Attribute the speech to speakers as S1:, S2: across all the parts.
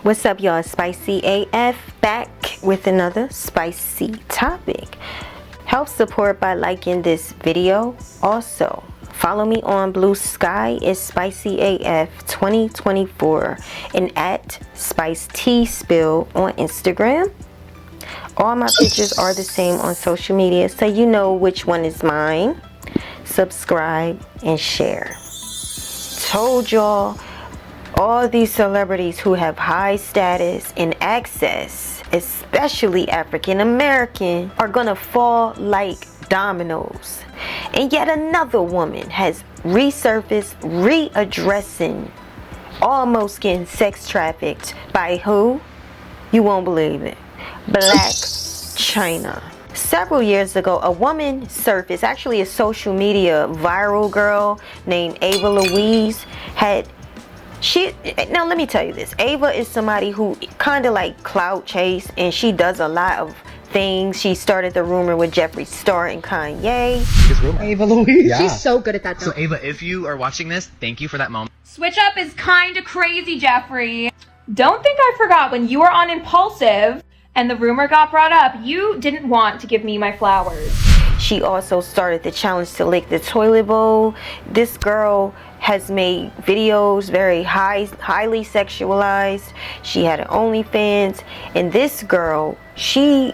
S1: What's up, y'all? Spicy AF back with another spicy topic. Help support by liking this video. Also, follow me on Blue Sky. It's Spicy AF 2024 and at Spice Tea Spill on Instagram. All my pictures are the same on social media, so you know which one is mine. Subscribe and share. Told y'all, all these celebrities who have high status and access, especially African American, are gonna fall like dominoes. And yet another woman has resurfaced, readdressing almost getting sex trafficked by who? You won't believe it. Blac Chyna. Several years ago, a woman surfaced, actually a social media viral girl named Louise now let me tell you this. Ava is somebody who kind of like clout chase, and she does a lot of things. She started the rumor with Jeffree Star and Kanye.
S2: Ava Louise.
S3: Yeah. She's so good at that though.
S2: So Ava, if you are watching this, thank you for that moment.
S4: Switch up is kind of crazy, Jeffree. Don't think I forgot when you were on Impulsive and the rumor got brought up, you didn't want to give me my flowers.
S1: She also started the challenge to lick the toilet bowl. This girl has made videos very highly sexualized. She had an OnlyFans, and this girl, she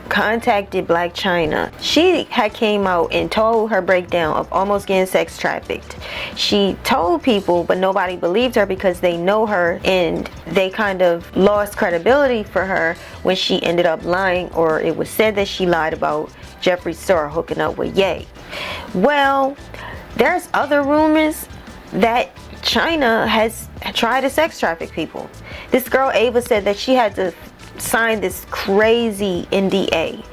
S1: contacted Blac Chyna. She had came out and told her breakdown of almost getting sex trafficked. She told people, but nobody believed her because they know her, and they kind of lost credibility for her when she ended up lying, or it was said that she lied about Jeffree Star hooking up with Ye. Well, there's other rumors that Chyna has tried to sex traffic people. This girl Ava said that she had to sign this crazy NDA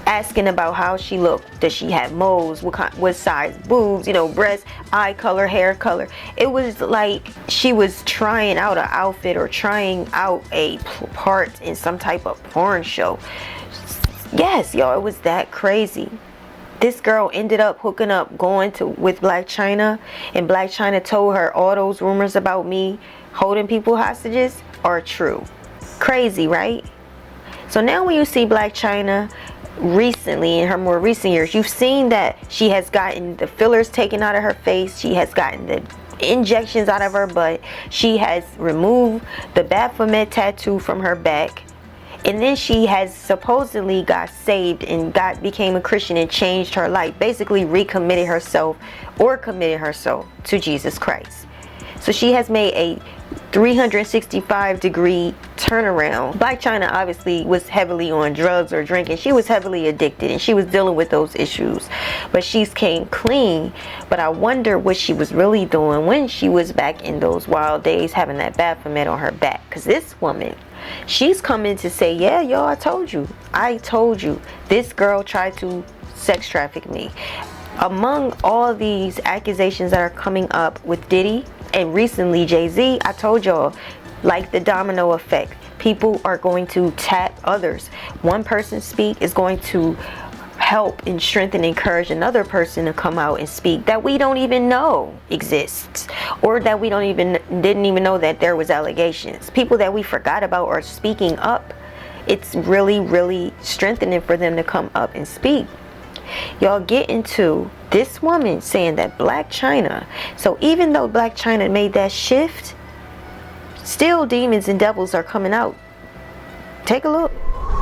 S1: asking about how she looked. Does she have moles? What size boobs? You know, breasts, eye color, hair color. It was like she was trying out an outfit or trying out a part in some type of porn show. Yes, y'all, it was that crazy. This girl ended up hooking up, with Blac Chyna, and Blac Chyna told her all those rumors about me holding people hostages are true. Crazy, right? So now when you see Blac Chyna recently, in her more recent years, you've seen that she has gotten the fillers taken out of her face. She has gotten the injections out of her butt. She has removed the Baphomet tattoo from her back. And then she has supposedly got saved and became a Christian and changed her life. Basically recommitted herself or committed herself to Jesus Christ. So she has made a 365-degree turnaround. Blac Chyna obviously was heavily on drugs or drinking. She was heavily addicted and she was dealing with those issues. But she's came clean. But I wonder what she was really doing when she was back in those wild days having that Baphomet on her back. Because this woman, she's coming to say, yeah, y'all, I told you. This girl tried to sex traffic me. Among all these accusations that are coming up with Diddy and recently Jayz, I told y'all, like the domino effect, people are going to tap others. One person speak is going to help and strengthen and encourage another person to come out and speak that we don't even know exists, or that we didn't even know that there was allegations. People that we forgot about are speaking up. It's really strengthening for them to come up and speak. Y'all get into this woman saying that Blac Chyna, so even though Blac Chyna made that shift, still demons and devils are coming out. Take a look.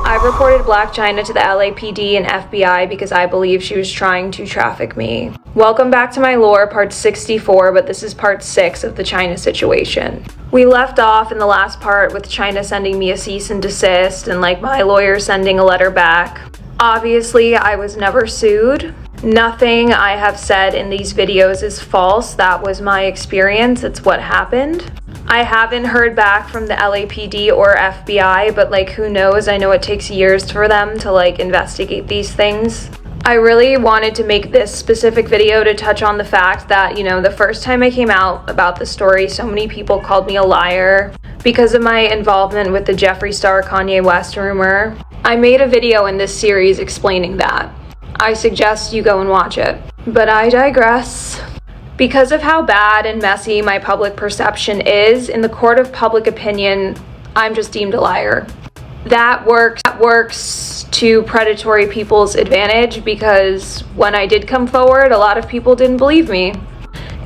S4: I reported Blac Chyna to the LAPD and FBI because I believe she was trying to traffic me. Welcome back to my lore, part 64, but this is part 6 of the Chyna situation. We left off in the last part with Chyna sending me a cease and desist and like my lawyer sending a letter back. Obviously, I was never sued. Nothing I have said in these videos is false. That was my experience. It's what happened. I haven't heard back from the LAPD or FBI, but like who knows? I know it takes years for them to like investigate these things. I really wanted to make this specific video to touch on the fact that, you know, the first time I came out about the story, so many people called me a liar because of my involvement with the Jeffree Star Kanye West rumor. I made a video in this series explaining that. I suggest you go and watch it. But I digress. Because of how bad and messy my public perception is, in the court of public opinion, I'm just deemed a liar. That works to predatory people's advantage, because when I did come forward, a lot of people didn't believe me.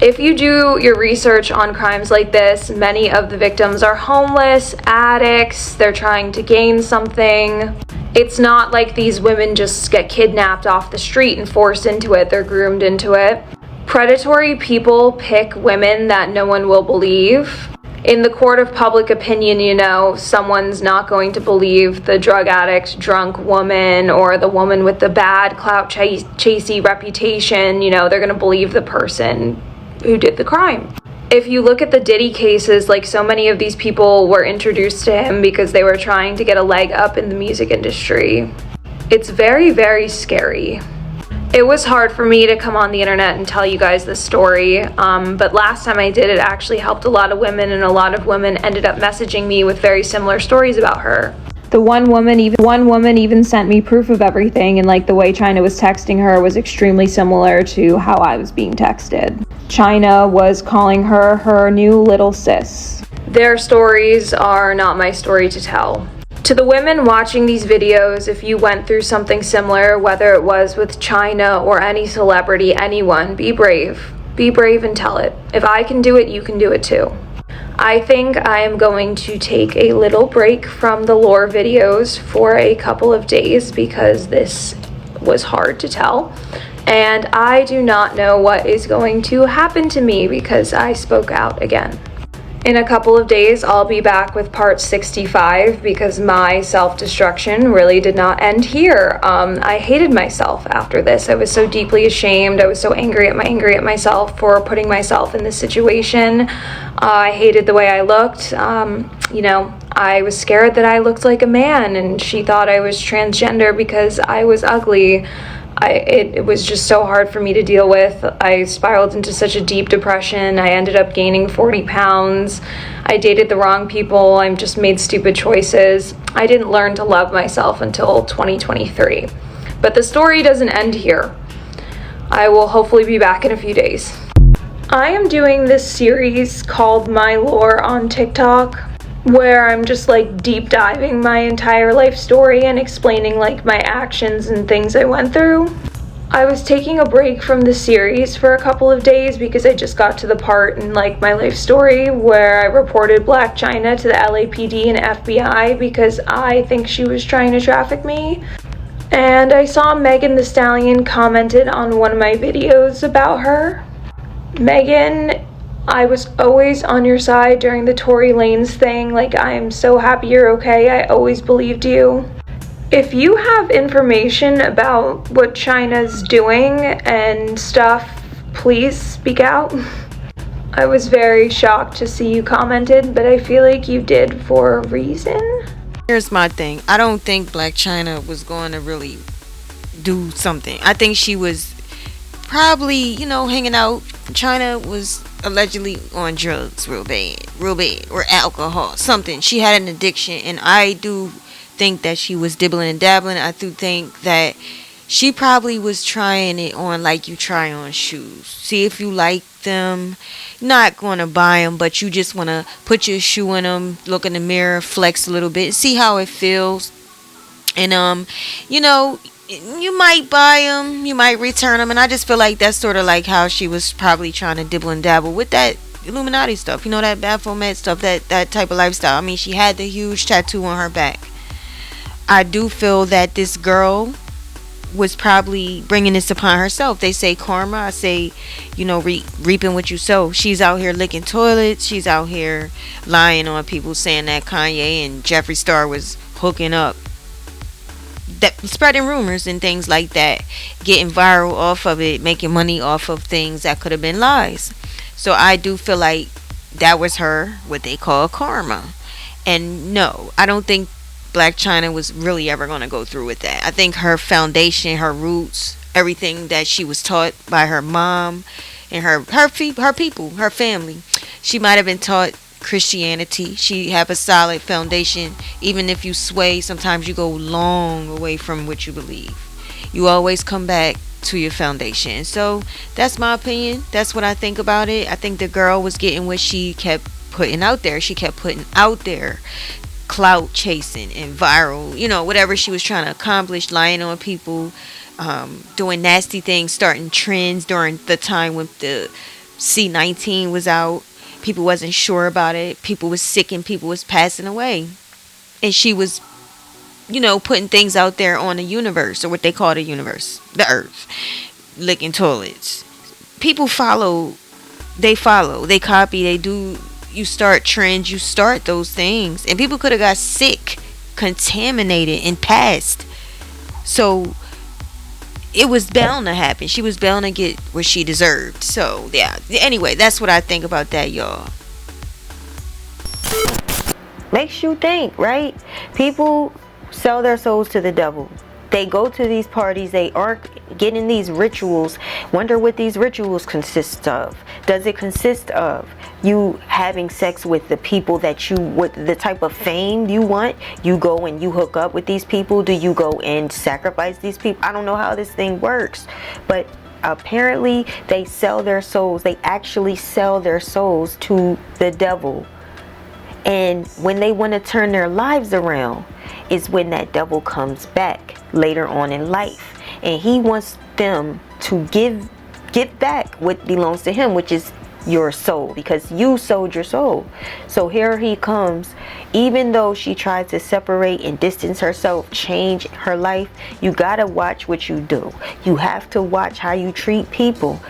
S4: If you do your research on crimes like this, many of the victims are homeless, addicts, they're trying to gain something. It's not like these women just get kidnapped off the street and forced into it, they're groomed into it. Predatory people pick women that no one will believe. In the court of public opinion, you know, someone's not going to believe the drug addict, drunk woman, or the woman with the bad clout chasey reputation. You know, they're going to believe the person who did the crime. If you look at the Diddy cases, like, so many of these people were introduced to him because they were trying to get a leg up in the music industry. It's very, very scary. It was hard for me to come on the internet and tell you guys this story, but last time I did, it actually helped a lot of women, and a lot of women ended up messaging me with very similar stories about her. The one woman even sent me proof of everything, and like the way Chyna was texting her was extremely similar to how I was being texted. Chyna was calling her her new little sis. Their stories are not my story to tell. To the women watching these videos, if you went through something similar, whether it was with Chyna or any celebrity, anyone, be brave. Be brave and tell it. If I can do it, you can do it too. I think I am going to take a little break from the lore videos for a couple of days because this was hard to tell. And I do not know what is going to happen to me because I spoke out again. In a couple of days, I'll be back with part 65 because my self-destruction really did not end here. I hated myself after this. I was so deeply ashamed. I was so angry at myself for putting myself in this situation. I hated the way I looked. You know, I was scared that I looked like a man, and she thought I was transgender because I was ugly. It was just so hard for me to deal with. I spiraled into such a deep depression. I ended up gaining 40 pounds. I dated the wrong people. I just made stupid choices. I didn't learn to love myself until 2023. But the story doesn't end here. I will hopefully be back in a few days. I am doing this series called My Lore on TikTok, where I'm just like deep diving my entire life story and explaining like my actions and things I went through. I was taking a break from the series for a couple of days because I just got to the part in like my life story where I reported Blac Chyna to the LAPD and FBI because I think she was trying to traffic me. And I saw Megan Thee Stallion commented on one of my videos about her. Megan, I was always on your side during the Tory Lanez thing. Like, I am so happy you're okay. I always believed you. If you have information about what Chyna's doing and stuff, please speak out. I was very shocked to see you commented, but I feel like you did for a reason.
S1: Here's my thing. I don't think Blac Chyna was going to really do something. I think she was probably, you know, hanging out. Chyna was allegedly on drugs real bad, or alcohol, something. She had an addiction, and I do think that she was dibbling and dabbling. I do think that she probably was trying it on like you try on shoes. See if you like them. Not going to buy them, but you just want to put your shoe in them, look in the mirror, flex a little bit, see how it feels. And you know, you might buy them, you might return them, and I just feel like that's sort of like how she was probably trying to dibble and dabble with that Illuminati stuff, you know, that Baphomet stuff, that type of lifestyle. I mean, she had the huge tattoo on her back. I do feel that this girl was probably bringing this upon herself. They say karma. I say, you know, reaping what you sow. She's out here licking toilets. She's out here lying on people, saying that Kanye and Jeffree Star was hooking up, that spreading rumors and things like that, getting viral off of it, making money off of things that could have been lies. So I do feel like that was her, what they call karma. And no, I don't think Blac Chyna was really ever going to go through with that. I think her foundation, her roots, everything that she was taught by her mom and her people, her family, she might have been taught Christianity. She have a solid foundation. Even if you sway, sometimes you go long away from what you believe. You always come back to your foundation. So that's my opinion. That's what I think about it. I think the girl was getting what she kept putting out there. She kept putting out there clout chasing and viral, whatever she was trying to accomplish, lying on people, doing nasty things, starting trends during the time when the C-19 was out. People wasn't sure about it. People was sick and people was passing away. And she was, putting things out there on the universe, or what they call the universe, the earth, licking toilets. People follow, they copy, they do. You start trends, you start those things, and people could have got sick, contaminated, and passed. So it was bound to happen. She was bound to get what she deserved. So yeah, anyway, that's what I think about that, y'all. Makes you think, right? People sell their souls to the devil. They go to these parties, they are getting these rituals. Wonder what these rituals consist of. Does it consist of you having sex with the people that you, with the type of fame you want? You go and you hook up with these people? Do you go and sacrifice these people? I don't know how this thing works, but apparently they sell their souls. They actually sell their souls to the devil. And when they want to turn their lives around is when that devil comes back later on in life, and he wants them to give back what belongs to him, which is your soul, because you sold your soul. So here he comes. Even though she tried to separate and distance herself, change her life, you gotta watch what you do. You have to watch how you treat people,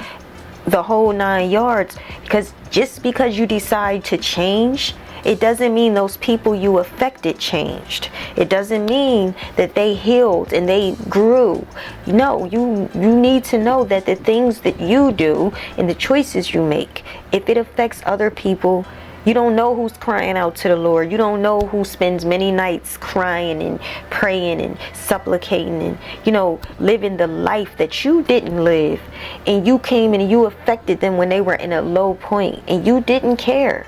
S1: the whole 9 yards, because just because you decide to change, it doesn't mean those people you affected changed. It doesn't mean that they healed and they grew. No, you need to know that the things that you do and the choices you make, if it affects other people, you don't know who's crying out to the Lord. You don't know who spends many nights crying and praying and supplicating and, living the life that you didn't live. And you came and you affected them when they were in a low point and you didn't care.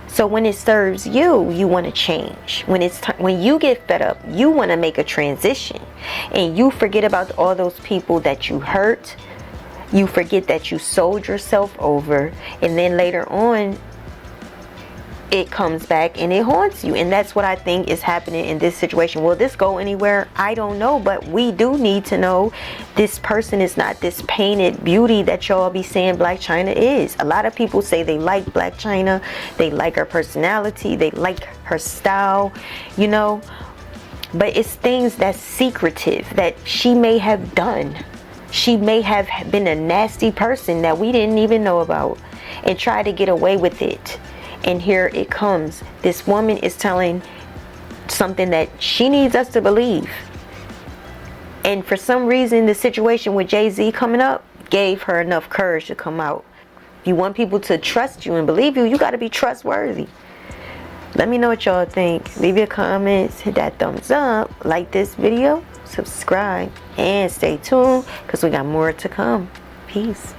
S1: So when it serves you, you want to change. When you get fed up, you want to make a transition. And you forget about all those people that you hurt. You forget that you sold yourself over. And then later on, it comes back and it haunts you. And that's what I think is happening in this situation. Will this go anywhere? I don't know, but we do need to know this person is not this painted beauty that y'all be saying Blac Chyna is. A lot of people say they like Blac Chyna, they like her personality, they like her style, but it's things that's secretive that she may have done. She may have been a nasty person that we didn't even know about and try to get away with it. And here it comes. This woman is telling something that she needs us to believe. And for some reason, the situation with Jayz coming up gave her enough courage to come out. If you want people to trust you and believe you, you got to be trustworthy. Let me know what y'all think. Leave your comments, hit that thumbs up, like this video, subscribe, and stay tuned because we got more to come. Peace.